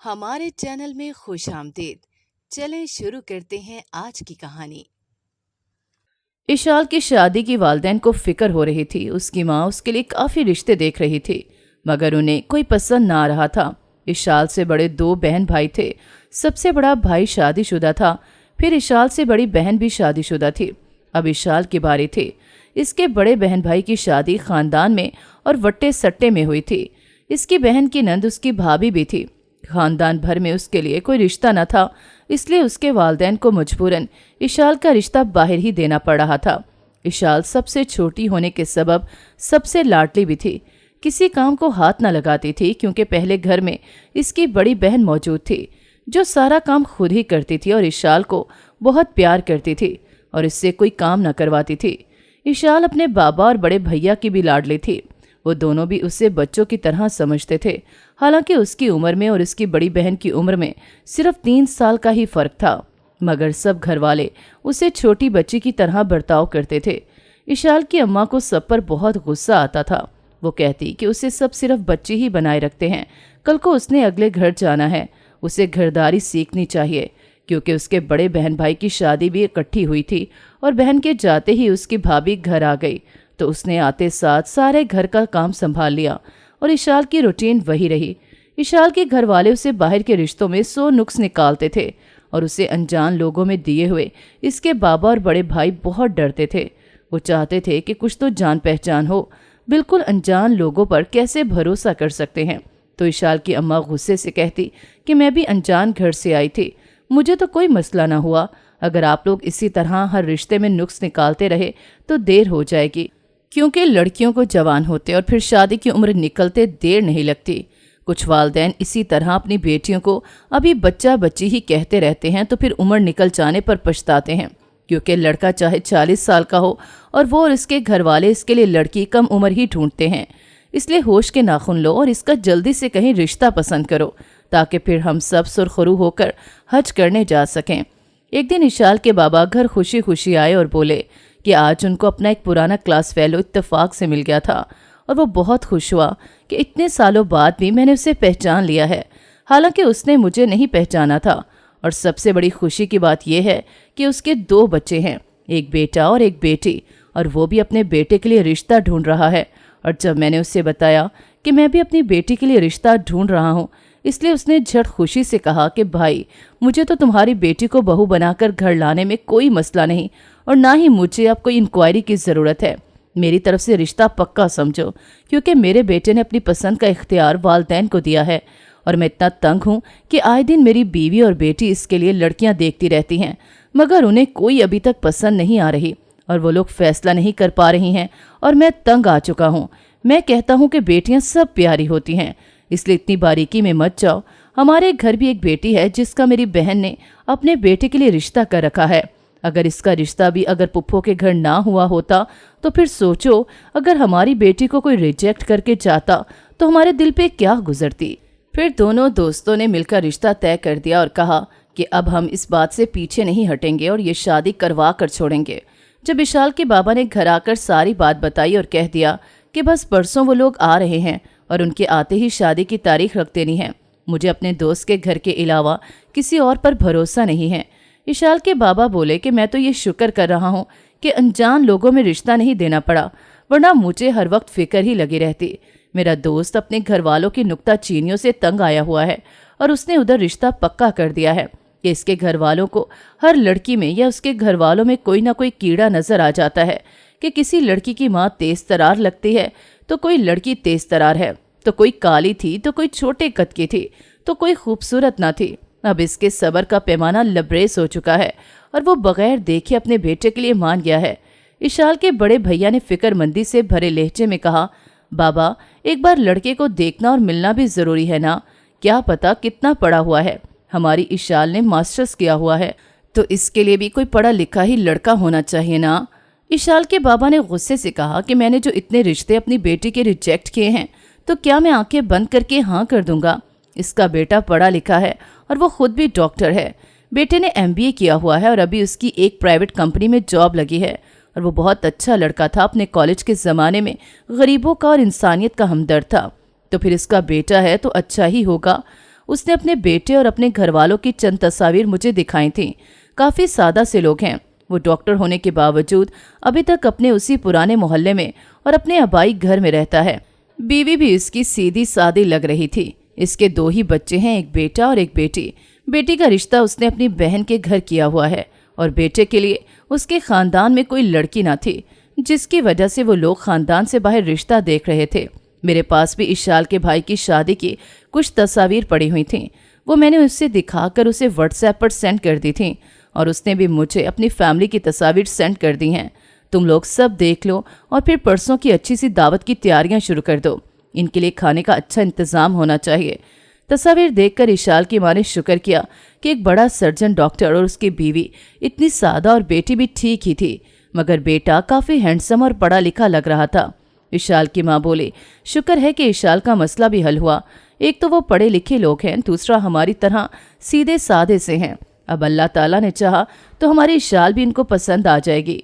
ہمارے چینل میں خوش آمدید۔ چلیں شروع کرتے ہیں آج کی کہانی۔ اشال کی شادی کی والدین کو فکر ہو رہی تھی۔ اس کی ماں اس کے لیے کافی رشتے دیکھ رہی تھی، مگر انہیں کوئی پسند نہ آ رہا تھا۔ اشال سے بڑے 2 بہن بھائی تھے۔ سب سے بڑا بھائی شادی شدہ تھا، پھر اشال سے بڑی بہن بھی شادی شدہ تھی۔ اب اشال کی باری تھی۔ اس کے بڑے بہن بھائی کی شادی خاندان میں اور وٹے سٹے میں ہوئی تھی۔ اس کی بہن کی نند اس کی بھابھی بھی تھی۔ خاندان بھر میں اس کے لیے کوئی رشتہ نہ تھا، اس لیے اس کے والدین کو مجبوراً اشال کا رشتہ باہر ہی دینا پڑ رہا تھا۔ اشال سب سے چھوٹی ہونے کے سبب سب سے لاڈلی بھی تھی۔ کسی کام کو ہاتھ نہ لگاتی تھی کیونکہ پہلے گھر میں اس کی بڑی بہن موجود تھی جو سارا کام خود ہی کرتی تھی اور اشال کو بہت پیار کرتی تھی اور اس سے کوئی کام نہ کرواتی تھی۔ اشال اپنے بابا اور بڑے بھیا کی بھی لاڈلی تھی۔ وہ دونوں بھی اسے بچوں کی طرح سمجھتے تھے، حالانکہ اس کی عمر میں اور اس کی بڑی بہن کی عمر میں صرف 3 سال کا ہی فرق تھا، مگر سب گھر والے اسے چھوٹی بچی کی طرح برتاؤ کرتے تھے۔ اشال کی اماں کو سب پر بہت غصہ آتا تھا۔ وہ کہتی کہ اسے سب صرف بچی ہی بنائے رکھتے ہیں، کل کو اس نے اگلے گھر جانا ہے، اسے گھرداری سیکھنی چاہیے۔ کیونکہ اس کے بڑے بہن بھائی کی شادی بھی اکٹھی ہوئی تھی اور بہن کے جاتے ہی اس کی بھابھی گھر آ گئی تو اس نے آتے ساتھ سارے گھر کا کام سنبھال لیا اور اشال کی روٹین وہی رہی۔ اشال کے گھر والے اسے باہر کے رشتوں میں 100 نکس نکالتے تھے اور اسے انجان لوگوں میں دیے ہوئے اس کے بابا اور بڑے بھائی بہت ڈرتے تھے۔ وہ چاہتے تھے کہ کچھ تو جان پہچان ہو، بالکل انجان لوگوں پر کیسے بھروسہ کر سکتے ہیں۔ تو اشال کی اماں غصے سے کہتی کہ میں بھی انجان گھر سے آئی تھی، مجھے تو کوئی مسئلہ نہ ہوا، اگر آپ لوگ اسی طرح ہر رشتے میں نکس نکالتے رہے تو دیر ہو جائے گی، کیونکہ لڑکیوں کو جوان ہوتے اور پھر شادی کی عمر نکلتے دیر نہیں لگتی۔ کچھ والدین اسی طرح اپنی بیٹیوں کو ابھی بچہ بچی ہی کہتے رہتے ہیں تو پھر عمر نکل جانے پر پچھتاتے ہیں، کیونکہ لڑکا چاہے 40 سال کا ہو اور وہ اور اس کے گھر والے اس کے لیے لڑکی کم عمر ہی ڈھونڈتے ہیں۔ اس لیے ہوش کے ناخن لو اور اس کا جلدی سے کہیں رشتہ پسند کرو تاکہ پھر ہم سب سرخرو ہو کر حج کرنے جا سکیں۔ ایک دن اشال کے بابا گھر خوشی خوشی آئے اور بولے کہ آج ان کو اپنا ایک پرانا کلاس فیلو اتفاق سے مل گیا تھا اور وہ بہت خوش ہوا کہ اتنے سالوں بعد بھی میں نے اسے پہچان لیا ہے، حالانکہ اس نے مجھے نہیں پہچانا تھا۔ اور سب سے بڑی خوشی کی بات یہ ہے کہ اس کے 2 بچے ہیں، ایک بیٹا اور ایک بیٹی، اور وہ بھی اپنے بیٹے کے لیے رشتہ ڈھونڈ رہا ہے۔ اور جب میں نے اسے بتایا کہ میں بھی اپنی بیٹی کے لیے رشتہ ڈھونڈ رہا ہوں، اس لیے اس نے جھٹ خوشی سے کہا کہ بھائی، مجھے تو تمہاری بیٹی کو بہو بنا کر گھر لانے میں کوئی مسئلہ نہیں اور نہ ہی مجھے اب کوئی انکوائری کی ضرورت ہے، میری طرف سے رشتہ پکا سمجھو، کیونکہ میرے بیٹے نے اپنی پسند کا اختیار والدین کو دیا ہے اور میں اتنا تنگ ہوں کہ آئے دن میری بیوی اور بیٹی اس کے لیے لڑکیاں دیکھتی رہتی ہیں، مگر انہیں کوئی ابھی تک پسند نہیں آ رہی اور وہ لوگ فیصلہ نہیں کر پا رہی ہیں اور میں تنگ آ چکا ہوں۔ میں کہتا ہوں کہ بیٹیاں سب پیاری ہوتی ہیں، اس لیے اتنی باریکی میں مت جاؤ۔ ہمارے گھر بھی ایک بیٹی ہے جس کا میری بہن نے اپنے بیٹے کے لیے رشتہ کر رکھا ہے، اگر اس کا رشتہ بھی اگر پپھو کے گھر نہ ہوا ہوتا تو پھر سوچو اگر ہماری بیٹی کو کوئی ریجیکٹ کر کے جاتا تو ہمارے دل پہ کیا گزرتی۔ پھر دونوں دوستوں نے مل کر رشتہ طے کر دیا اور کہا کہ اب ہم اس بات سے پیچھے نہیں ہٹیں گے اور یہ شادی کروا کر چھوڑیں گے۔ جب اشال کے بابا نے گھر آ کر ساری بات بتائی اور کہہ دیا کہ بس پرسوں وہ لوگ آ رہے ہیں اور ان کے آتے ہی شادی کی تاریخ رکھ دینی ہے، مجھے اپنے دوست کے گھر کے علاوہ کسی اور پر بھروسہ نہیں ہے۔ اشال کے بابا بولے کہ میں تو یہ شکر کر رہا ہوں کہ انجان لوگوں میں رشتہ نہیں دینا پڑا، ورنہ مجھے ہر وقت فکر ہی لگی رہتی۔ میرا دوست اپنے گھر والوں کی نکتہ چینیوں سے تنگ آیا ہوا ہے اور اس نے ادھر رشتہ پکا کر دیا ہے کہ اس کے گھر والوں کو ہر لڑکی میں یا اس کے گھر والوں میں کوئی نہ کوئی کیڑا نظر آ جاتا ہے کہ کسی لڑکی کی ماں تیز ترار لگتی ہے تو کوئی لڑکی تیز ترار ہے، تو کوئی کالی تھی تو کوئی چھوٹے قد کی تھی تو کوئی خوبصورت نہ تھی۔ اب اس کے صبر کا پیمانہ لبریز ہو چکا ہے اور وہ بغیر دیکھے اپنے بیٹے کے لیے مان گیا ہے۔ اشال کے بڑے بھیا نے فکر مندی سے بھرے لہجے میں کہا، بابا ایک بار لڑکے کو دیکھنا اور ملنا بھی ضروری ہے نا، کیا پتا کتنا پڑھا ہوا ہے، ہماری اشال نے ماسٹرز کیا ہوا ہے تو اس کے لیے بھی کوئی پڑھا لکھا ہی لڑکا ہونا چاہیے نا۔ اشال کے بابا نے غصے سے کہا کہ میں نے جو اتنے رشتے اپنی بیٹی کے ریجیکٹ کیے ہیں تو کیا میں آنکھیں بند کر کے ہاں کر دوں گا؟ اس کا بیٹا پڑھا لکھا ہے اور وہ خود بھی ڈاکٹر ہے، بیٹے نے MBA کیا ہوا ہے اور ابھی اس کی ایک پرائیویٹ کمپنی میں جاب لگی ہے اور وہ بہت اچھا لڑکا تھا، اپنے کالج کے زمانے میں غریبوں کا اور انسانیت کا ہمدرد تھا، تو پھر اس کا بیٹا ہے تو اچھا ہی ہوگا۔ उसने अपने बेटे और अपने घर वालों की चंद तस्वीर मुझे दिखाई थी। काफी सादा से लोग हैं। वो डॉक्टर होने के बावजूद अभी तक अपने उसी पुराने मोहल्ले में और अपने आबाई घर में रहता है। बीवी भी इसकी सीधी सादी लग रही थी। इसके 2 ही बच्चे हैं, एक बेटा और एक बेटी। बेटी का रिश्ता उसने अपनी बहन के घर किया हुआ है और बेटे के लिए उसके खानदान में कोई लड़की ना थी, जिसकी वजह से वो लोग खानदान से बाहर रिश्ता देख रहे थे। मेरे पास भी इशाल के भाई की शादी की कुछ तस्वीर पड़ी हुई थीं। वो मैंने उससे दिखाकर उसे व्हाट्सएप पर सेंड कर दी थी और उसने भी मुझे अपनी फैमिली की तस्वीर सेंड कर दी हैं। तुम लोग सब देख लो और फिर परसों की अच्छी सी दावत की तैयारियां शुरू कर दो। इनके लिए खाने का अच्छा इंतजाम होना चाहिए। तस्वीर देखकर इशाल की माँ ने शुक्र किया कि एक बड़ा सर्जन डॉक्टर और उसकी बीवी इतनी सादा और बेटी भी ठीक ही थी, मगर बेटा काफी हैंडसम और पढ़ा लिखा लग रहा था। इशाल की माँ बोली, शुक्र है कि इशाल का मसला भी हल हुआ। एक तो वो पढ़े लिखे लोग हैं, दूसरा हमारी तरह सीधे सादे से हैं। अब अल्लाह ताला ने चाहा तो हमारी इशाल भी इनको पसंद आ जाएगी,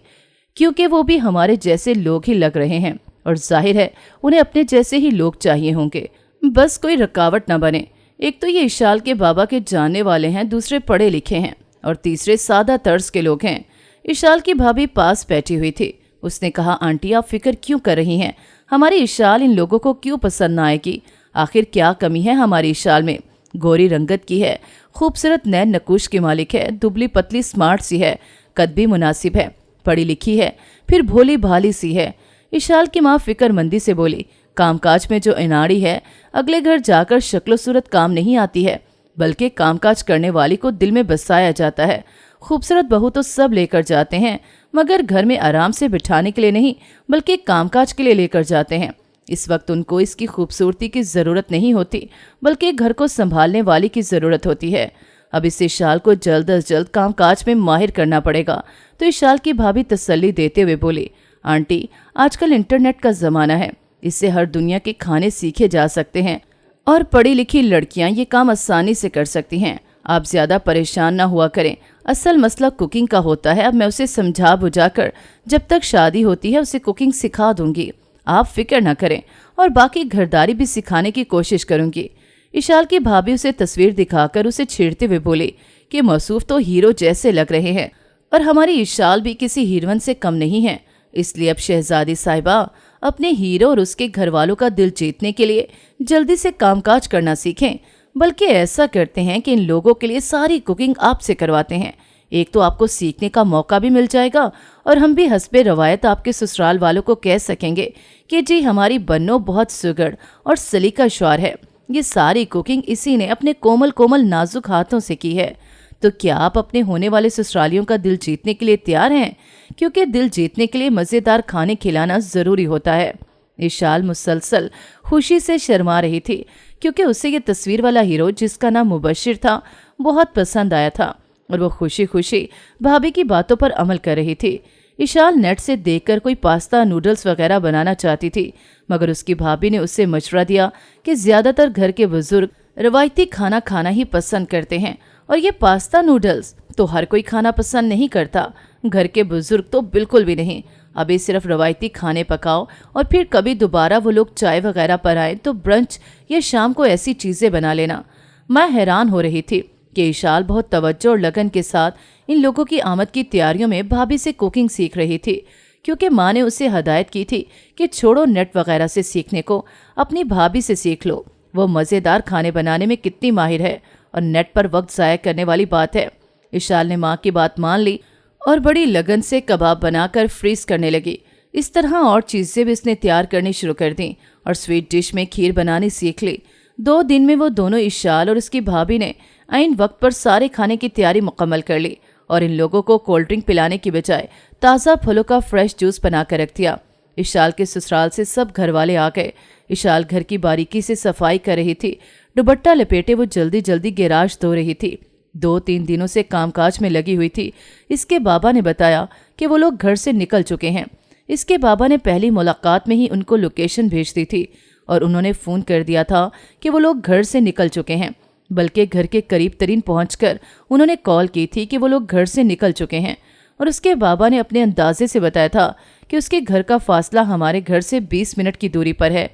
क्योंकि वो भी हमारे जैसे लोग ही लग रहे हैं और जाहिर है उन्हें अपने जैसे ही लोग चाहिए होंगे। बस कोई रुकावट न बने। एक तो ये इशाल के बाबा के जानने वाले हैं, दूसरे पढ़े लिखे हैं और तीसरे सादा तर्ज के लोग हैं। इशाल की भाभी पास बैठी हुई थी। उसने कहा, आंटी आप फिक्र क्यों कर रही हैं? हमारी इशाल इन लोगों को क्यों पसंद न आएगी? आखिर क्या कमी है हमारी इशाल में? गोरी रंगत की है, खूबसूरत नैन नकुश की मालिक है, दुबली पतली स्मार्ट सी है, कद भी मुनासिब है, पढ़ी लिखी है, फिर भोली भाली सी है। इशाल की माँ फिक्रमंदी से बोली, कामकाज में जो इनाड़ी है, अगले घर जाकर शक्लो सूरत काम नहीं आती है, बल्कि कामकाज करने वाली को दिल में बसाया जाता है। खूबसूरत बहू तो सब लेकर जाते हैं, मगर घर में आराम से बिठाने के लिए नहीं, बल्कि कामकाज के लिए लेकर जाते हैं। इस वक्त उनको इसकी खूबसूरती की ज़रूरत नहीं होती, बल्कि घर को संभालने वाली की ज़रूरत होती है। अब इस इशाल को जल्द अज जल्द कामकाज में माहिर करना पड़ेगा। तो इशाल की भाभी तसल्ली देते हुए बोली, आंटी आजकल इंटरनेट का ज़माना है, इससे हर दुनिया के खाने सीखे जा सकते हैं और पढ़ी लिखी लड़कियां ये काम आसानी से कर सकती हैं। आप ज़्यादा परेशान ना हुआ करें। असल मसला कुकिंग का होता है। अब मैं उसे समझा बुझाकर जब तक शादी होती है उसे कुकिंग सिखा दूंगी। आप फिक्र ना करें और बाकी घरदारी भी सिखाने की कोशिश करूंगी। इशाल की भाभी उसे तस्वीर दिखाकर उसे छेड़ते हुए बोली कि मौसूफ तो हीरो जैसे लग रहे हैं और हमारी इशाल भी किसी हीरोइन से कम नहीं है। इसलिए अब शहजादी साहिबा अपने हीरो और उसके घर वालों का दिल जीतने के लिए जल्दी से कामकाज करना सीखें। बल्कि ऐसा करते हैं कि इन लोगों के लिए सारी कुकिंग आपसे करवाते हैं। एक तो आपको सीखने का मौका भी मिल जाएगा और हम भी हस्बे रवायत आपके ससुराल वालों को कह सकेंगे कि जी हमारी बन्नो बहुत सुगड़ और सलीका श्वार है। ये सारी कुकिंग इसी ने अपने कोमल कोमल नाजुक हाथों से की है। तो क्या आप अपने होने वाले ससुरालियों का दिल जीतने के लिए तैयार हैं? क्योंकि दिल जीतने के लिए मज़ेदार खाने खिलाना ज़रूरी होता है। इशाल मुसलसल खुशी से शर्मा रही थी, क्योंकि उसे ये तस्वीर वाला हीरो जिसका नाम मुबशिर था बहुत पसंद आया था और वो खुशी खुशी भाभी की बातों पर अमल कर रही थी। इशाल नेट से देखकर कोई पास्ता नूडल्स वगैरह बनाना चाहती थी, मगर उसकी भाभी ने उससे मशवरा दिया कि ज़्यादातर घर के बुजुर्ग रवायती खाना खाना ही पसंद करते हैं और ये पास्ता नूडल्स तो हर कोई खाना पसंद नहीं करता। घर के बुजुर्ग तो बिल्कुल भी नहीं। अभी सिर्फ रवायती खाने पकाओ और फिर कभी दोबारा वो लोग चाय वगैरह पर आए तो ब्रंच या शाम को ऐसी चीज़ें बना लेना। मैं हैरान हो रही थी कि इशाल बहुत तवज्जो और लगन के साथ इन लोगों की आमद की तैयारियों में भाभी से कुकिंग सीख रही थी, क्योंकि माँ ने उसे हदायत की थी कि छोड़ो नेट वगैरह से सीखने को, अपनी भाभी से सीख लो। वो मज़ेदार खाने बनाने में कितनी माहिर है और नेट पर वक्त ज़ाया करने वाली बात है। इशाल ने माँ की बात मान ली और बड़ी लगन से कबाब बनाकर फ्रीज करने लगी। इस तरह और चीज़ें भी उसने तैयार करनी शुरू कर दी और स्वीट डिश में खीर बनानी सीख ली। 2 दिन में वो दोनों इशाल और उसकी भाभी ने आइन वक्त पर सारे खाने की तैयारी मुकम्मल कर ली और इन लोगों को कोल्ड ड्रिंक पिलाने की बजाय ताज़ा फलों का फ्रेश जूस बना कर रख दिया। इशाल के ससुराल से सब घर वाले आ गए। इशाल घर की बारीकी से सफाई कर रही थी। दुपट्टा लपेटे वो जल्दी जल्दी गैराज धो रही थी। 2-3 दिनों से कामकाज में लगी हुई थी। इसके बाबा ने बताया कि वो लोग घर से निकल चुके हैं। इसके बाबा ने पहली मुलाकात में ही उनको लोकेशन भेज दी थी और उन्होंने फ़ोन कर दिया था कि वो लोग घर से निकल चुके हैं। बल्कि घर के करीब तरीन पहुंचकर उन्होंने कॉल की थी कि वो लोग घर से निकल चुके हैं और उसके बाबा ने अपने अंदाजे से बताया था कि उसके घर का फासला हमारे घर से 20 मिनट की दूरी पर है।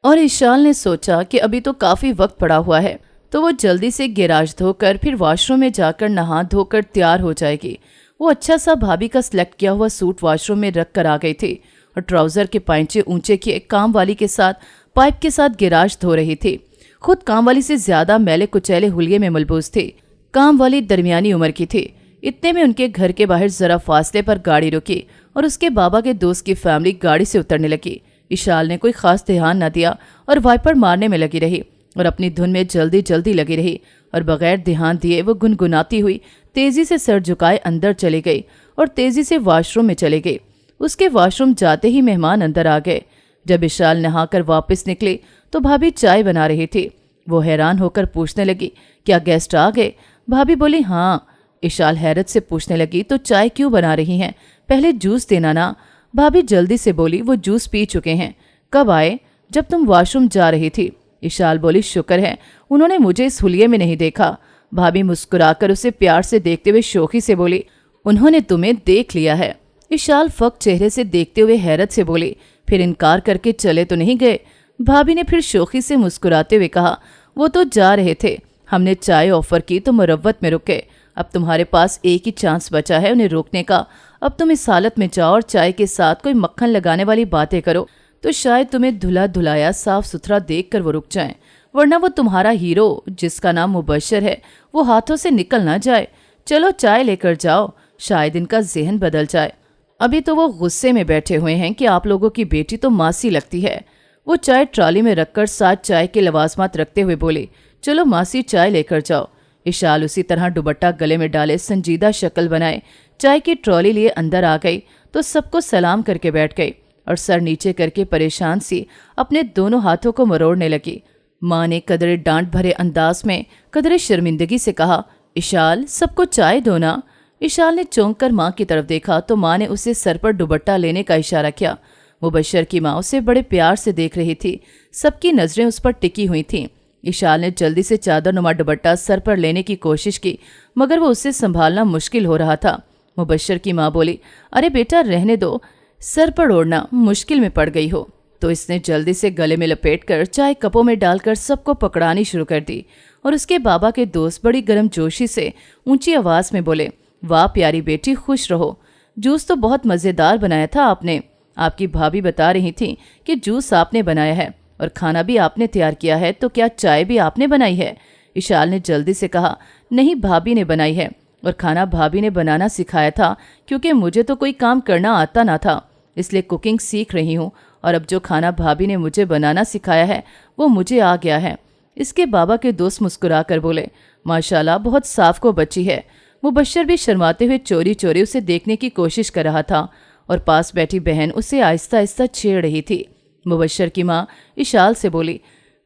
और इशाल ने सोचा कि अभी तो काफ़ी वक्त पड़ा हुआ है, तो तो वो जल्दी से गैराज धोकर फिर वॉशरूम में जाकर नहा धोकर तैयार हो जाएगी। वो अच्छा सा भाभी का सिलेक्ट किया हुआ सूट वॉशरूम में रख कर आ गई थी और ट्राउजर के पाइंचे ऊंचे किए काम वाली के साथ पाइप के साथ गैराज धो रही थी। खुद काम वाली से ज्यादा मैले कुचैले हुलिये में मलबूस थी। काम वाली दरमियानी उम्र की थी। इतने में उनके घर के बाहर जरा फासले पर गाड़ी रुकी और उसके बाबा के दोस्त की फैमिली गाड़ी से उतरने लगी। इशाल ने कोई खास ध्यान न दिया और वाइपर मारने में लगी रही और अपनी धुन में जल्दी जल्दी लगी रही और बगैर ध्यान दिए वो गुनगुनाती हुई तेजी से सर झुकाए अंदर चली गई और तेजी से वॉशरूम में चली गई। उसके वॉशरूम जाते ही मेहमान अंदर आ गए। जब इशाल नहाकर वापस निकली तो भाभी चाय बना रही थी। वो हैरान होकर पूछने लगी, क्या गेस्ट आ गए? भाभी बोली, हाँ। इशाल हैरत से पूछने लगी, तो चाय क्यों बना रही हैं? पहले जूस देना ना। भाभी जल्दी से बोली, वो जूस पी चुके हैं। कब आए? जब तुम वॉशरूम जा रही थी। इशाल बोली, शुक्र है उन्होंने मुझे इस हुलिये में नहीं देखा। भाभी मुस्कुराकर उसे प्यार से देखते हुए शोखी से बोली, उन्होंने तुम्हें देख लिया है। इशाल फक चेहरे से देखते हुए हैरत से बोली, फिर इनकार करके चले तो नहीं गए? भाभी ने फिर शोखी से मुस्कुराते हुए कहा, वो तो जा रहे थे, हमने चाय ऑफर की तो मुरव्वत में रुके। अब तुम्हारे पास एक ही चांस बचा है उन्हें रोकने का। अब तुम इस हालत में जाओ और चाय के साथ कोई मक्खन लगाने वाली बातें करो तो शायद तुम्हें धुला धुलाया साफ सुथरा देख कर वो रुक जाएं, वरना वो तुम्हारा हीरो जिसका नाम मुबशर है वो हाथों से निकल ना जाए। चलो चाय लेकर जाओ, शायद इनका जहन बदल जाए। अभी तो वो गुस्से में बैठे हुए हैं कि आप लोगों की बेटी तो मासी लगती है। वो चाय ट्रॉली में रखकर साथ चाय के लवाजमात रखते हुए बोली, चलो मासी चाय लेकर जाओ। इशाल उसी तरह दुपट्टा गले में डाले संजीदा शक्ल बनाए चाय की ट्रॉली लिए अंदर आ गई तो सबको सलाम करके बैठ गई और सर नीचे करके परेशान सी अपने दोनों हाथों को मरोड़ने लगी। माँ ने कदरे डांट भरे अंदाज में कदरे शर्मिंदगी से कहा, इशाल सबको चाय दो ना। इशाल ने चौंक कर माँ की तरफ देखा तो माँ ने उसे सर पर दुपट्टा लेने का इशारा किया। मुबशर की माँ उसे बड़े प्यार से देख रही थी। सबकी नजरें उस पर टिकी हुई थीं। इशाल ने जल्दी से चादर नुमा दुपट्टा सर पर लेने की कोशिश की मगर वो उससे संभालना मुश्किल हो रहा था। मुबशर की माँ बोली, अरे बेटा रहने दो, सर पर ओढ़ना मुश्किल में पड़ गई हो। तो इसने जल्दी से गले में लपेटकर चाय कपों में डालकर सबको पकड़ानी शुरू कर दी और उसके बाबा के दोस्त बड़ी गर्मजोशी से ऊंची आवाज में बोले, वाह प्यारी बेटी, खुश रहो। जूस तो बहुत मज़ेदार बनाया था आपने। आपकी भाभी बता रही थी कि जूस आपने बनाया है और खाना भी आपने तैयार किया है, तो क्या चाय भी आपने बनाई है? इशाल ने जल्दी से कहा, नहीं भाभी ने बनाई है और खाना भाभी ने बनाना सिखाया था क्योंकि मुझे तो कोई काम करना आता ना था, इसलिए कुकिंग सीख रही हूँ और अब जो खाना भाभी ने मुझे बनाना सिखाया है वो मुझे आ गया है। इसके बाबा के दोस्त मुस्कुरा कर बोले, माशाल्लाह बहुत साफ को बच्ची है। मुबशर भी शर्माते हुए चोरी चोरी उसे देखने की कोशिश कर रहा था और पास बैठी बहन उसे आहिस्ता आहिस्ता छेड़ रही थी। मुबशर की माँ इशाल से बोली,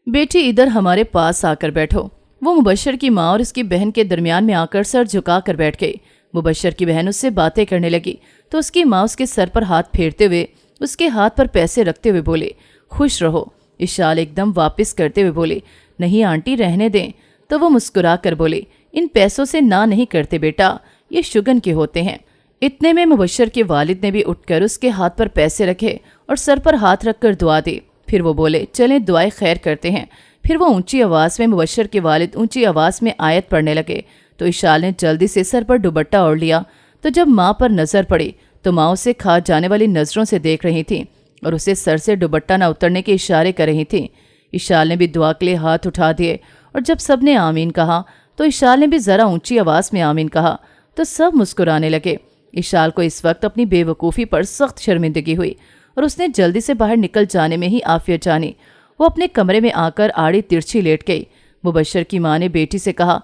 बेटी इधर हमारे पास आकर बैठो। वो मुबशर की माँ और उसकी बहन के दरमियान में आकर सर झुका कर बैठ गई। मुबशर की बहन उससे बातें करने लगी तो उसकी माँ उसके सर पर हाथ फेरते हुए उसके हाथ पर पैसे रखते हुए बोले, खुश रहो। इशाल एकदम वापस करते हुए बोले, नहीं आंटी रहने दें। तो वो मुस्कुरा कर बोले, इन पैसों से ना नहीं करते बेटा, ये शुगन के होते हैं। इतने में मुबशर के वालिद ने भी उठकर उसके हाथ पर पैसे रखे और सर पर हाथ रखकर दुआ दी। फिर वो बोले, चलें दुआएं खैर करते हैं। फिर वो ऊंची आवाज़ में मुबशर के वालिद ऊंची आवाज़ में आयत पढ़ने लगे तो इशाल ने जल्दी से सर पर दुपट्टा ओढ़ लिया। तो जब माँ पर नज़र पड़ी तो माँ उसे खा जाने वाली नज़रों से देख रही थी और उसे सर से दुपट्टा न उतरने के इशारे कर रही थी। इशाल ने भी दुआ के लिए हाथ उठा दिए और जब सब ने आमीन कहा तो इशाल ने भी ज़रा ऊंची आवाज़ में आमीन कहा तो सब मुस्कुराने लगे। इशाल को इस वक्त अपनी बेवकूफ़ी पर सख्त शर्मिंदगी हुई और उसने जल्दी से बाहर निकल जाने में ही आफियत जानी। वो अपने कमरे में आकर आड़ी तिरछी लेट गई। मुबशर की माँ ने बेटी से कहा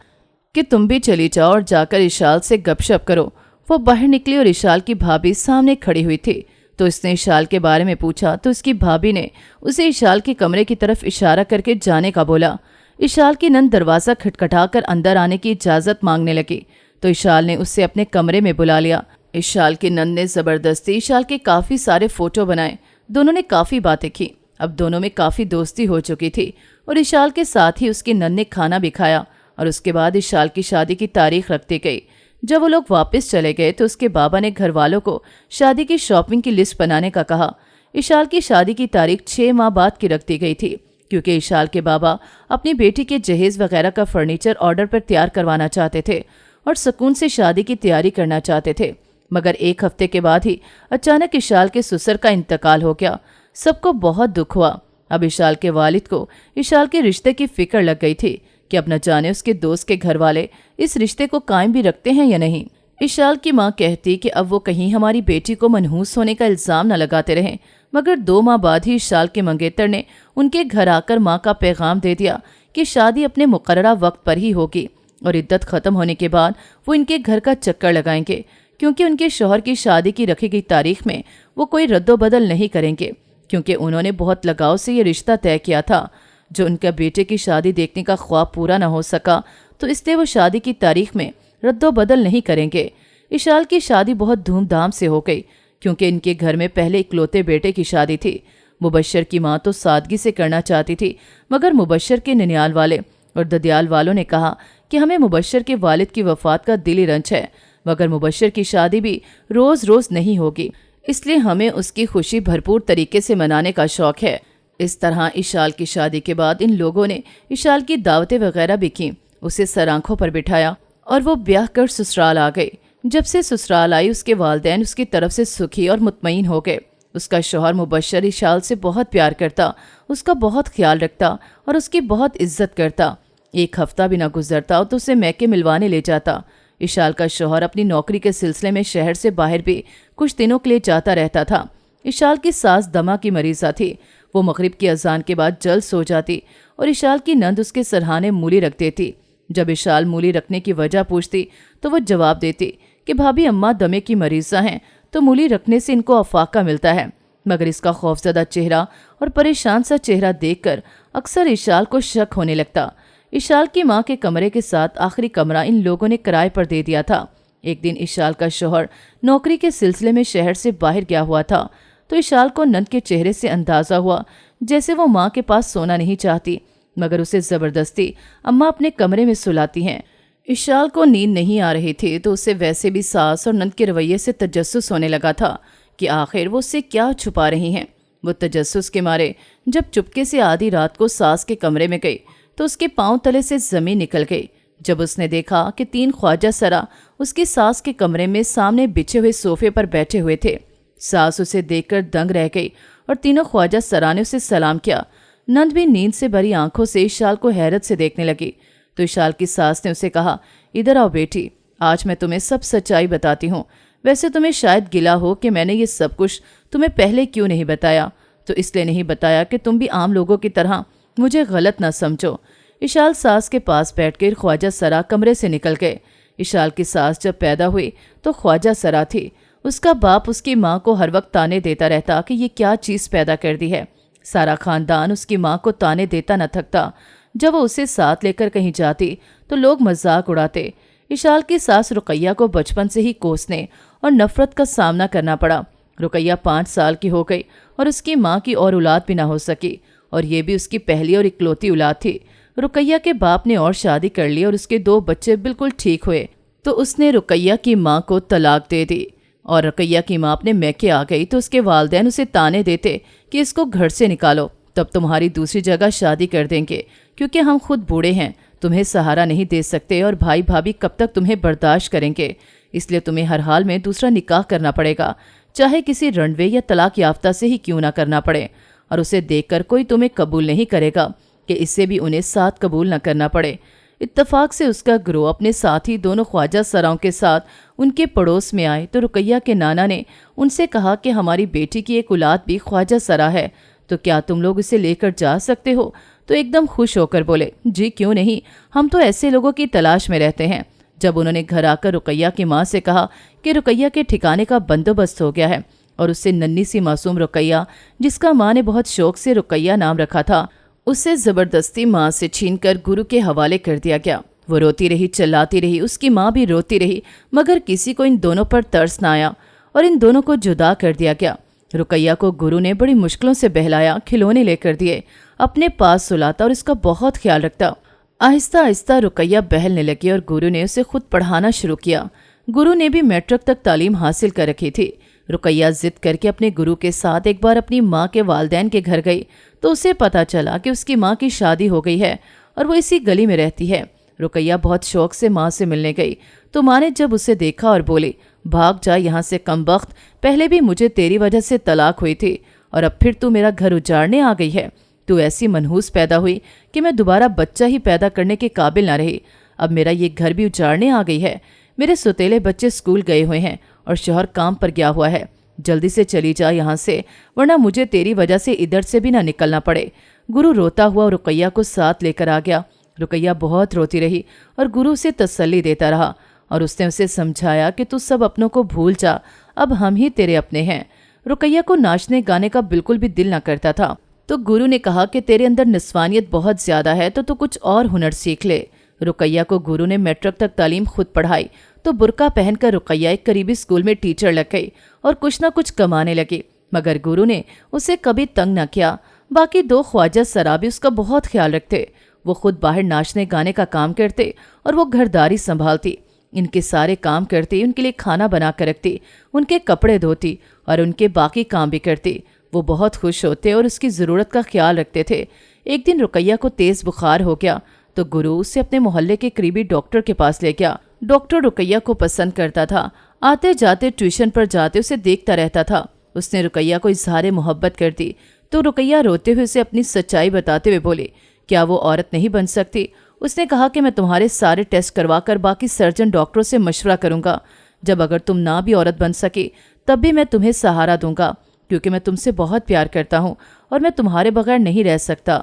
कि तुम भी चली जाओ और जाकर इशाल से गपशप करो। वो बाहर निकली और इशाल की भाभी सामने खड़ी हुई थी तो इसने इशाल के बारे में पूछा तो उसकी भाभी ने उसे इशाल के कमरे की तरफ इशारा करके जाने का बोला। इशाल की नंद दरवाज़ा खटखटाकर अंदर आने की इजाज़त मांगने लगी तो इशाल ने उससे अपने कमरे में बुला लिया। इशाल की नंद ने ज़बरदस्ती इशाल के काफ़ी सारे फ़ोटो बनाए। दोनों ने काफ़ी बातें की। अब दोनों में काफ़ी दोस्ती हो चुकी थी और इशाल के साथ ही उसकी नंद ने खाना भी खाया और उसके बाद इशाल की शादी की तारीख रख दी गई। जब वो लोग वापस चले गए तो उसके बाबा ने घर वालों को शादी की शॉपिंग की लिस्ट बनाने का कहा। इशाल की शादी की तारीख 6 माह बाद की रख दी गई थी क्योंकि इशाल के बाबा अपनी बेटी के जहेज वगैरह का फर्नीचर ऑर्डर पर तैयार करवाना चाहते थे और सुकून से शादी की तैयारी करना चाहते थे। मगर एक हफ्ते के बाद ही अचानक इशाल के ससुर का इंतकाल हो गया। सबको बहुत दुख हुआ। अब इशाल के वालिद को इशाल के रिश्ते की फिक्र लग गई थी कि अब न जाने उसके दोस्त के घर वाले इस रिश्ते को कायम भी रखते हैं या नहीं। इशाल की माँ कहती कि अब वो कहीं हमारी बेटी को मनहूस होने का इल्ज़ाम न लगाते रहें। मगर 2 माह बाद ही इशाल के मंगेतर ने उनके घर आकर माँ का पैगाम दे दिया कि शादी अपने मुकर्ररा वक्त पर ही होगी और इद्दत ख़त्म होने के बाद वो इनके घर का चक्कर लगाएंगे, क्योंकि उनके शौहर की शादी की रखी गई तारीख में वो कोई रद्दोबदल नहीं करेंगे, क्योंकि उन्होंने बहुत लगाव से ये रिश्ता तय किया था। जो उनका बेटे की शादी देखने का ख्वाब पूरा न हो सका तो इसलिए वो शादी की तारीख में रद्दोबदल नहीं करेंगे। इशाल की शादी बहुत धूमधाम से हो गई, क्योंकि इनके घर में पहले इकलौते बेटे की शादी थी। मुबश्शर की माँ तो सादगी से करना चाहती थी, मगर मुबश्शर के ननियाल वाले और ददियाल वालों ने कहा कि हमें मुबश्शर के वालिद की वफात का दिली रंज है, मगर मुबश्शर की शादी भी रोज़ रोज़ नहीं होगी, इसलिए हमें उसकी खुशी भरपूर तरीके से मनाने का शौक़ है। इस तरह इशाल की शादी के बाद इन लोगों ने इशाल की दावतें वगैरह भी की, उसे सर आंखों पर बिठाया और वो ब्याह कर ससुराल आ गई। जब से ससुराल आई उसके वालिदैन उसकी तरफ से सुखी और मुतमईन हो गए। उसका शौहर मुबश्शर इशाल से बहुत प्यार करता, उसका बहुत ख्याल रखता और उसकी बहुत इज्जत करता। एक हफ्ता भी ना गुजरता तो उसे मैके मिलवाने ले जाता। इशाल का शौहर अपनी नौकरी के सिलसिले में शहर से बाहर भी कुछ दिनों के लिए जाता रहता था। इशाल की सास दमा की मरीज़ा थी। वो मगरिब की अजान के बाद जल्द सो जाती और इशाल की नंद उसके सरहाने मूली रख देती। जब इशाल मूली रखने की वजह पूछती तो वो जवाब देती कि भाभी अम्मा दमे की मरीज़ा हैं तो मूली रखने से इनको अफाका मिलता है। मगर इसका खौफजदा चेहरा और परेशान सा चेहरा देखकर अक्सर इशाल को शक होने लगता। इशाल की माँ के कमरे के साथ आखिरी कमरा इन लोगों ने किराए पर दे दिया था। एक दिन इशाल का शौहर नौकरी के सिलसिले में शहर से बाहर गया हुआ था, तो इशाल को नंद के चेहरे से अंदाज़ा हुआ जैसे वो माँ के पास सोना नहीं चाहती, मगर उसे ज़बरदस्ती अम्मा अपने कमरे में सुलाती हैं। इशाल को नींद नहीं आ रही थी तो उसे वैसे भी सास और नंद के रवैये से तजस्सुस होने लगा था कि आखिर वो उससे क्या छुपा रही हैं। वो तजस्सुस के मारे जब चुपके से आधी रात को सास के कमरे में गई तो उसके पांव तले से ज़मीन निकल गई। जब उसने देखा कि 3 ख्वाजा सरा उसकी सास के कमरे में सामने बिछे हुए सोफे पर बैठे हुए थे। सास उसे देखकर दंग रह गई और तीनों ख्वाजा सरा ने उसे सलाम किया। नंद भी नींद से भरी आंखों से इशाल को हैरत से देखने लगी तो इशाल की सास ने उसे कहा, इधर आओ बेटी, आज मैं तुम्हें सब सच्चाई बताती हूँ। वैसे तुम्हें शायद गिला हो कि मैंने ये सब कुछ तुम्हें पहले क्यों नहीं बताया, तो इसलिए नहीं बताया कि तुम भी आम लोगों की तरह मुझे गलत ना समझो। इशाल सास के पास बैठकर ख्वाजा सरा कमरे से निकल गए। इशाल की सास जब पैदा हुई तो ख्वाजा सरा थी। उसका बाप उसकी माँ को हर वक्त ताने देता रहता कि ये क्या चीज़ पैदा कर दी है। सारा खानदान उसकी माँ को ताने देता न थकता। जब वो उसे साथ लेकर कहीं जाती तो लोग मजाक उड़ाते। इशाल की सास रुकैया को बचपन से ही कोसने और नफरत का सामना करना पड़ा। रुकैया 5 साल की हो गई और उसकी माँ की और औलाद भी ना हो सकी, और ये भी उसकी पहली और इकलौती औलाद थी। रुकैया के बाप ने और शादी कर ली और उसके 2 बच्चे बिल्कुल ठीक हुए तो उसने रुकैया की माँ को तलाक दे दी। और रुकैया की माँ अपने मैके आ गई तो उसके वालिदैन उसे ताने देते कि इसको घर से निकालो, तब तुम्हारी दूसरी जगह शादी कर देंगे, क्योंकि हम खुद बूढ़े हैं, तुम्हें सहारा नहीं दे सकते और भाई भाभी कब तक तुम्हें बर्दाश्त करेंगे, इसलिए तुम्हें हर हाल में दूसरा निकाह करना पड़ेगा, चाहे किसी रणवे या तलाक याफ्ता से ही क्यों ना करना पड़े। और उसे देखकर कोई तुम्हें कबूल नहीं करेगा कि इससे भी उन्हें साथ कबूल न करना पड़े। इत्तफाक से उसका गिरोह अपने साथी दोनों ख्वाजा सराओं के साथ उनके पड़ोस में आए तो रुकैया के नाना ने उनसे कहा कि हमारी बेटी की एक औलाद भी ख्वाजा सरा है, तो क्या तुम लोग इसे लेकर जा सकते हो? तो एकदम खुश होकर बोले, जी क्यों नहीं, हम तो ऐसे लोगों की तलाश में रहते हैं। जब उन्होंने घर आकर रुकैया की माँ से कहा कि रुकैया के ठिकाने का बंदोबस्त हो गया है और उससे नन्ही सी मासूम रुकैया, जिसका माँ ने बहुत शौक से रुकैया नाम रखा था, उसे ज़बरदस्ती माँ से छीनकर गुरु के हवाले कर दिया गया। वो रोती रही, चिल्लाती रही, उसकी माँ भी रोती रही, मगर किसी को इन दोनों पर तरस ना आया और इन दोनों को जुदा कर दिया गया। रुकैया को गुरु ने बड़ी मुश्किलों से बहलाया, खिलौने लेकर दिए, अपने पास सुलाता और इसका बहुत ख्याल रखता। आहिस्ता आहिस्ता रुकैया बहलने लगी और गुरु ने उसे खुद पढ़ाना शुरू किया। गुरु ने भी मैट्रिक तक तालीम हासिल कर रखी थी। रुकैया जिद करके अपने गुरु के साथ एक बार अपनी माँ के वालिदैन के घर गई تو اسے پتا چلا کہ اس کی ماں کی شادی ہو گئی ہے اور وہ اسی گلی میں رہتی ہے۔ رقیہ بہت شوق سے ماں سے ملنے گئی تو ماں نے جب اسے دیکھا اور بولی، بھاگ جا یہاں سے کمبخت، پہلے بھی مجھے تیری وجہ سے طلاق ہوئی تھی اور اب پھر تو میرا گھر اجاڑنے آ گئی ہے۔ تو ایسی منحوس پیدا ہوئی کہ میں دوبارہ بچہ ہی پیدا کرنے کے قابل نہ رہی۔ اب میرا یہ گھر بھی اجاڑنے آ گئی ہے۔ میرے سوتیلے بچے اسکول گئے ہوئے ہیں اور شوہر کام پر گیا ہوا ہے۔ جلدی سے چلی جا یہاں سے، ورنہ مجھے تیری وجہ سے ادھر سے بھی نہ نکلنا پڑے۔ گرو روتا ہوا رقیہ کو ساتھ لے کر آ گیا۔ رقیہ بہت روتی رہی اور گرو اسے تسلی دیتا رہا اور اس نے اسے سمجھایا کہ تو سب اپنوں کو بھول جا، اب ہم ہی تیرے اپنے ہیں۔ رقیہ کو ناچنے گانے کا بالکل بھی دل نہ کرتا تھا، تو گرو نے کہا کہ تیرے اندر نسوانیت بہت زیادہ ہے تو کچھ اور ہنر سیکھ لے۔ رقیہ کو گرو نے میٹرک تک تعلیم خود پڑھائی تو برقع پہن کر رقیہ ایک قریبی اسکول میں ٹیچر لگ گئی اور کچھ نہ کچھ کمانے لگی، مگر گرو نے اسے کبھی تنگ نہ کیا۔ باقی دو خواجہ سرا بھی اس کا بہت خیال رکھتے۔ وہ خود باہر ناچنے گانے کا کام کرتے اور وہ گھرداری سنبھالتی، ان کے سارے کام کرتی، ان کے لیے کھانا بنا کر رکھتی، ان کے کپڑے دھوتی اور ان کے باقی کام بھی کرتی۔ وہ بہت خوش ہوتے اور اس کی ضرورت کا خیال رکھتے تھے۔ ایک دن رقیہ کو تیز بخار ہو گیا تو گرو اسے اپنے محلے کے قریبی ڈاکٹر کے پاس لے گیا۔ ڈاکٹر رقیہ کو پسند کرتا تھا، آتے جاتے ٹیوشن پر جاتے اسے دیکھتا رہتا تھا۔ اس نے رقیہ کو اظہار محبت کر دی تو رقیہ روتے ہوئے اسے اپنی سچائی بتاتے ہوئے بولی، کیا وہ عورت نہیں بن سکتی؟ اس نے کہا کہ میں تمہارے سارے ٹیسٹ کروا کر باقی سرجن ڈاکٹروں سے مشورہ کروں گا، جب اگر تم نہ بھی عورت بن سکی تب بھی میں تمہیں سہارا دوں گا، کیونکہ میں تم سے بہت پیار کرتا ہوں اور میں تمہارے بغیر نہیں رہ سکتا۔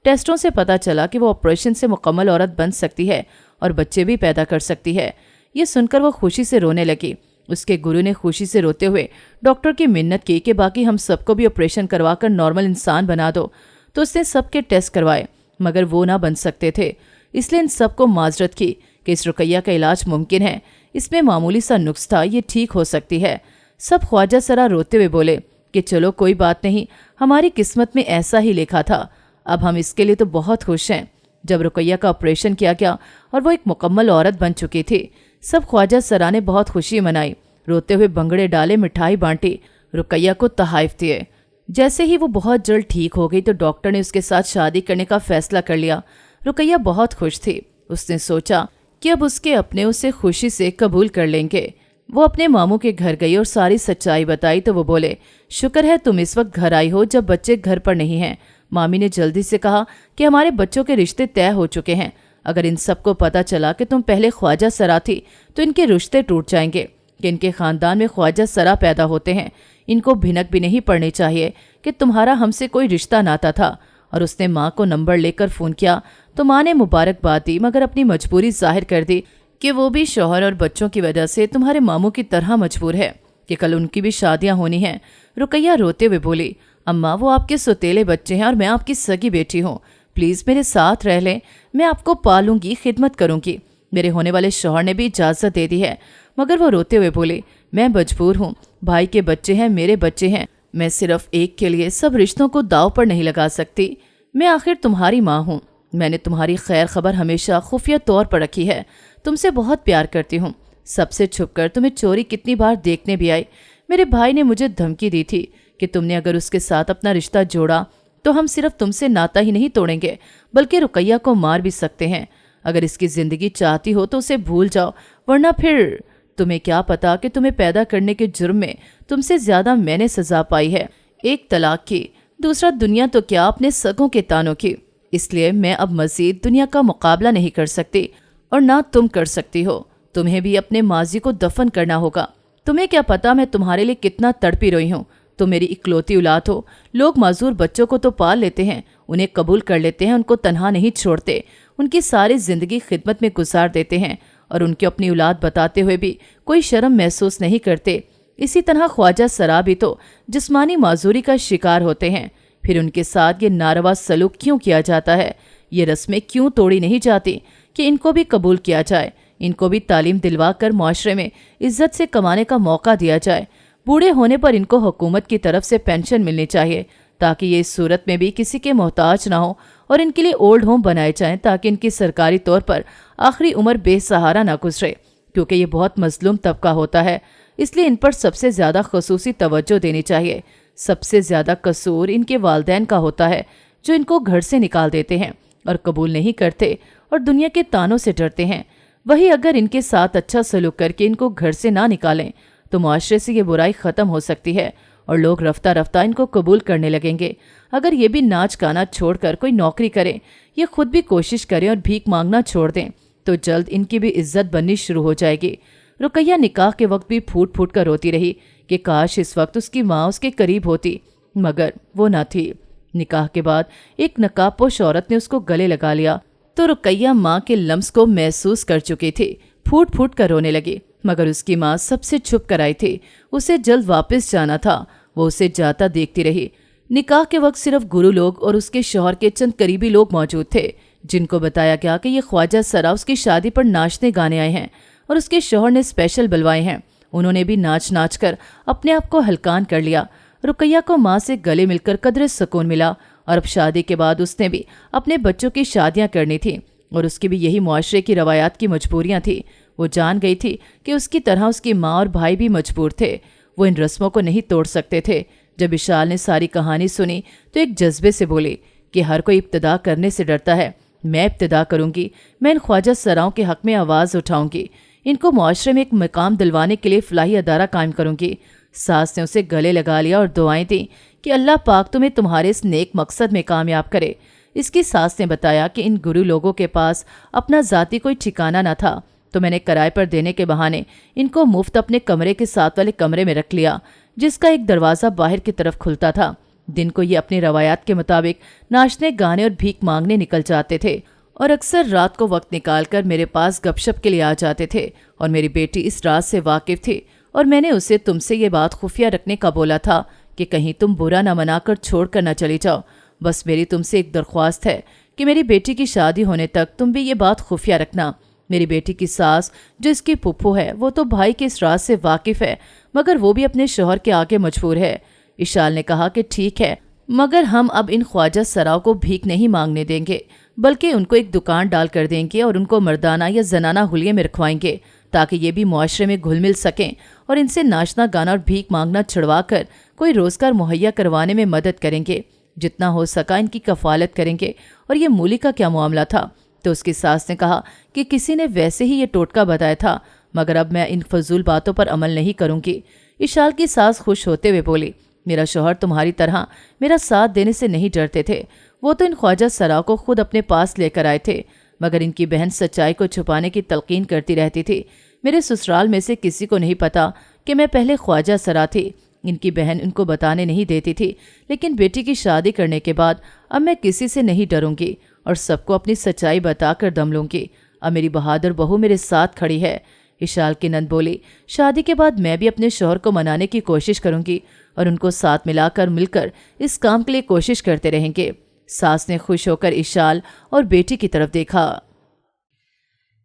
ٹیسٹوں سے پتا چلا کہ وہ آپریشن سے مکمل عورت بن سکتی ہے اور بچے بھی پیدا کر سکتی ہے۔ یہ سن کر وہ خوشی سے رونے لگی۔ اس کے گرو نے خوشی سے روتے ہوئے ڈاکٹر کی منت کی کہ باقی ہم سب کو بھی آپریشن کروا کر نارمل انسان بنا دو، تو اس نے سب کے ٹیسٹ کروائے مگر وہ نہ بن سکتے تھے۔ اس لیے ان سب کو معذرت کی کہ اس رقیہ کا علاج ممکن ہے، اس میں معمولی سا نقص تھا، یہ ٹھیک ہو سکتی ہے۔ سب خواجہ سرا روتے ہوئے بولے کہ چلو کوئی بات نہیں، ہماری قسمت میں ایسا ہی لکھا تھا، اب ہم اس کے لیے تو بہت خوش ہیں۔ جب رقیہ کا آپریشن کیا گیا اور وہ ایک مکمل عورت بن چکی تھی، سب خواجہ سرا نے بہت خوشی منائی، روتے ہوئے بنگڑے ڈالے، مٹھائی بانٹی، رقیہ کو تحائف دیے۔ جیسے ہی وہ بہت جلد ٹھیک ہو گئی تو ڈاکٹر نے اس کے ساتھ شادی کرنے کا فیصلہ کر لیا۔ رقیہ بہت خوش تھی۔ اس نے سوچا کہ اب اس کے اپنے اسے خوشی سے قبول کر لیں گے۔ وہ اپنے ماموں کے گھر گئی اور ساری سچائی بتائی تو وہ بولے، شکر ہے تم اس وقت گھر آئی ہو جب بچے گھر پر نہیں ہیں۔ مامی نے جلدی سے کہا کہ ہمارے بچوں کے رشتے طے ہو چکے ہیں، اگر ان سب کو پتا چلا کہ تم پہلے خواجہ سرا تھی تو ان کے رشتے ٹوٹ جائیں گے کہ ان کے خاندان میں خواجہ سرا پیدا ہوتے ہیں، ان کو بھنک بھی نہیں پڑنی چاہیے کہ تمہارا ہم سے کوئی رشتہ ناتا تھا۔ اور اس نے ماں کو نمبر لے کر فون کیا تو ماں نے مبارکباد دی مگر اپنی مجبوری ظاہر کر دی کہ وہ بھی شوہر اور بچوں کی وجہ سے تمہارے ماموں کی طرح مجبور ہے کہ کل ان کی بھی شادیاں ہونی ہیں۔ رقیہ روتے ہوئے بولی، اماں وہ آپ کے سوتیلے بچے ہیں اور میں آپ کی سگی بیٹی ہوں، پلیز میرے ساتھ رہ لیں، میں آپ کو پالوں گی، خدمت کروں گی۔ میرے ہونے والے شوہر نے بھی اجازت دے دی ہے، مگر وہ روتے ہوئے بولے، میں مجبور ہوں، بھائی کے بچے ہیں، میرے بچے ہیں، میں صرف ایک کے لیے سب رشتوں کو داؤ پر نہیں لگا سکتی۔ میں آخر تمہاری ماں ہوں، میں نے تمہاری خیر خبر ہمیشہ خفیہ طور پر رکھی ہے، تم سے بہت پیار کرتی ہوں، سب سے چھپ کر تمہیں چوری کتنی بار دیکھنے بھی آئی۔ میرے بھائی نے مجھے دھمکی دی تھی کہ تم نے اگر اس کے ساتھ اپنا رشتہ جوڑا تو ہم صرف تم سے ناتا ہی نہیں توڑیں گے بلکہ رقیہ کو مار بھی سکتے ہیں۔ اگر اس کی زندگی چاہتی ہو تو اسے بھول جاؤ، ورنہ پھر تمہیں کیا پتا کہ تمہیں پیدا کرنے کے جرم میں تم سے زیادہ میں نے سزا پائی ہے، ایک طلاق کی، دوسرا دنیا تو کیا اپنے سگوں کے تانوں کی۔ اس لیے میں اب مزید دنیا کا مقابلہ نہیں کر سکتی اور نہ تم کر سکتی ہو، تمہیں بھی اپنے ماضی کو دفن کرنا ہوگا۔ تمہیں کیا پتا میں تمہارے لیے کتنا تڑپی رہی ہوں، تم میری اکلوتی اولاد ہو، لوگ معذور بچوں کو تو پال لیتے ہیں، انہیں قبول کر لیتے ہیں، ان کو تنہا نہیں چھوڑتے، ان کی ساری زندگی خدمت میں گزار دیتے ہیں اور ان کی اپنی اولاد بتاتے ہوئے بھی کوئی شرم محسوس نہیں کرتے۔ اسی طرح خواجہ سرا بھی تو جسمانی معذوری کا شکار ہوتے ہیں، پھر ان کے ساتھ یہ ناروا سلوک کیوں کیا جاتا ہے، یہ رسمیں کیوں توڑی نہیں جاتی کہ ان کو بھی قبول کیا جائے، ان کو بھی تعلیم دلوا کر معاشرے میں عزت سے کمانے کا موقع دیا جائے، بوڑھے ہونے پر ان کو حکومت کی طرف سے پینشن ملنی چاہیے تاکہ یہ اس صورت میں بھی کسی کے محتاج نہ ہو، اور ان کے لیے اولڈ ہوم بنائے جائیں تاکہ ان کی سرکاری طور پر آخری عمر بے سہارا نہ گزرے، کیونکہ یہ بہت مظلوم طبقہ ہوتا ہے، اس لیے ان پر سب سے زیادہ خصوصی توجہ دینی چاہیے سب سے زیادہ قصور ان کے والدین کا ہوتا ہے جو ان کو گھر سے نکال دیتے ہیں اور قبول نہیں کرتے اور دنیا کے تانوں سے ڈرتے ہیں۔ وہی اگر ان کے ساتھ اچھا سلوک کر کے ان کو گھر سے نہ نکالیں تو معاشرے سے یہ برائی ختم ہو سکتی ہے اور لوگ رفتہ رفتہ ان کو قبول کرنے لگیں گے۔ اگر یہ بھی ناچ گانا چھوڑ کر کوئی نوکری کریں، یہ خود بھی کوشش کریں اور بھیک مانگنا چھوڑ دیں تو جلد ان کی بھی عزت بننی شروع ہو جائے گی۔ رقیہ نکاح کے وقت بھی پھوٹ پھوٹ کر روتی رہی کہ کاش اس وقت اس کی ماں اس کے قریب ہوتی، مگر وہ نہ تھی۔ نکاح کے بعد ایک نقاب پوش عورت نے اس کو گلے لگا لیا تو رقیہ ماں کے لمس کو محسوس کر چکی تھی، پھوٹ پھوٹ کر رونے لگی، مگر اس کی ماں سب سے چھپ کر آئی تھی۔ اسے جلد واپس جانا تھا، وہ اسے جاتا دیکھتی رہی۔ نکاح کے وقت صرف گرو لوگ اور اس کے شوہر کے چند قریبی لوگ موجود تھے، جن کو بتایا گیا کہ یہ خواجہ سرا اس کی شادی پر ناچنے گانے آئے ہیں اور اس کے شوہر نے اسپیشل بلوائے ہیں۔ انہوں نے بھی ناچ ناچ کر اپنے آپ کو ہلکان کر لیا۔ رقیہ کو ماں سے گلے مل کر قدرے سکون ملا اور اب شادی کے بعد اس نے بھی اپنے بچوں کی شادیاں کرنی تھی اور اس کی بھی یہی معاشرے کی روایات کی مجبوریاں تھیں۔ وہ جان گئی تھی کہ اس کی طرح اس کی ماں اور بھائی بھی مجبور تھے، وہ ان رسموں کو نہیں توڑ سکتے تھے۔ جب اشال نے ساری کہانی سنی تو ایک جذبے سے بولی کہ ہر کوئی ابتدا کرنے سے ڈرتا ہے، میں ابتدا کروں گی، میں ان خواجہ سراؤں کے حق میں آواز اٹھاؤں گی، ان کو معاشرے میں ایک مقام دلوانے کے لیے فلاحی ادارہ قائم کروں گی۔ ساس نے اسے گلے لگا لیا اور دعائیں دیں کہ اللہ پاک تمہیں تمہارے اس نیک مقصد میں کامیاب کرے۔ اس کی ساس نے بتایا کہ ان گرو لوگوں کے پاس اپنا ذاتی کوئی ٹھکانہ نہ تھا، تو میں نے کرائے پر دینے کے بہانے ان کو مفت اپنے کمرے کے ساتھ والے کمرے میں رکھ لیا، جس کا ایک دروازہ باہر کی طرف کھلتا تھا۔ دن کو یہ اپنی روایات کے مطابق ناچنے گانے اور بھیک مانگنے نکل جاتے تھے اور اکثر رات کو وقت نکال کر میرے پاس گپ شپ کے لیے آ جاتے تھے، اور میری بیٹی اس راز سے واقف تھی اور میں نے اسے تم سے یہ بات خفیہ رکھنے کا بولا تھا کہ کہیں تم برا نہ منا کر چھوڑ کر نہ چلی جاؤ۔ بس میری تم سے ایک درخواست ہے کہ میری بیٹی کی شادی ہونے تک تم بھی یہ بات خفیہ رکھنا۔ میری بیٹی کی ساس جو اس کی پھپھو ہے وہ تو بھائی کے اس راز سے واقف ہے، مگر وہ بھی اپنے شوہر کے آگے مجبور ہے۔ اشال نے کہا کہ ٹھیک ہے، مگر ہم اب ان خواجہ سراؤں کو بھیک نہیں مانگنے دیں گے، بلکہ ان کو ایک دکان ڈال کر دیں گے اور ان کو مردانہ یا زنانہ حلیے میں رکھوائیں گے تاکہ یہ بھی معاشرے میں گھل مل سکیں اور ان سے ناچنا گانا اور بھیک مانگنا چھڑوا کر کوئی روزگار مہیا کروانے میں مدد کریں گے۔ جتنا ہو سکا ان کی کفالت کریں گے۔ اور یہ مولی کا کیا معاملہ تھا؟ تو اس کی ساس نے کہا کہ کسی نے ویسے ہی یہ ٹوٹکا بتایا تھا، مگر اب میں ان فضول باتوں پر عمل نہیں کروں گی۔ اشال کی ساس خوش ہوتے ہوئے بولی، میرا شوہر تمہاری طرح میرا ساتھ دینے سے نہیں ڈرتے تھے، وہ تو ان خواجہ سراؤں کو خود اپنے پاس لے کر آئے تھے، مگر ان کی بہن سچائی کو چھپانے کی تلقین کرتی رہتی تھی۔ میرے سسرال میں سے کسی کو نہیں پتا کہ میں پہلے خواجہ سرا تھی، ان کی بہن ان کو بتانے نہیں دیتی تھی، لیکن بیٹی کی شادی کرنے کے بعد اب میں کسی سے نہیں ڈروں گی اور سب کو اپنی سچائی بتا کر دم لوں گی۔ اب میری بہادر بہو میرے ساتھ کھڑی ہے۔ اشال کی نند بولی، شادی کے بعد میں بھی اپنے شوہر کو منانے کی کوشش کروں گی اور ان کو ساتھ مل کر اس کام کے لیے کوشش کرتے رہیں گے۔ ساس نے خوش ہو کر اشال اور بیٹی کی طرف دیکھا۔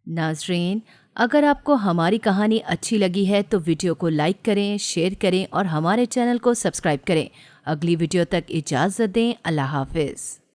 ناظرین، اگر آپ کو ہماری کہانی اچھی لگی ہے تو ویڈیو کو لائک کریں، شیئر کریں اور ہمارے چینل کو سبسکرائب کریں۔ اگلی ویڈیو تک اجازت دیں۔ اللہ حافظ۔